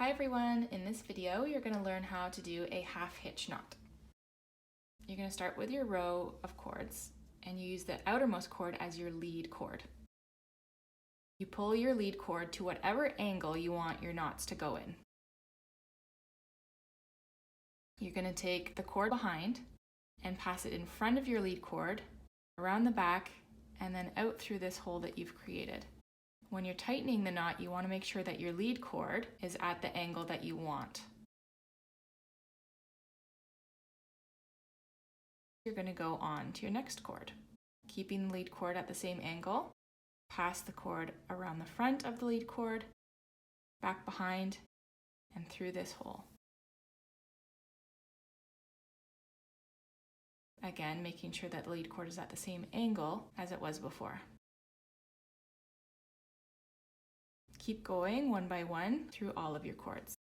Hi everyone, in this video you're going to learn how to do a half hitch knot. You're going to start with your row of cords and you use the outermost cord as your lead cord. You pull your lead cord to whatever angle you want your knots to go in. You're going to take the cord behind and pass it in front of your lead cord, around the back, and then out through this hole that you've created. When you're tightening the knot, you want to make sure that your lead cord is at the angle that you want. You're going to go on to your next cord. Keeping the lead cord at the same angle, pass the cord around the front of the lead cord, back behind, and through this hole. Again, making sure that the lead cord is at the same angle as it was before. Keep going one by one through all of your cords.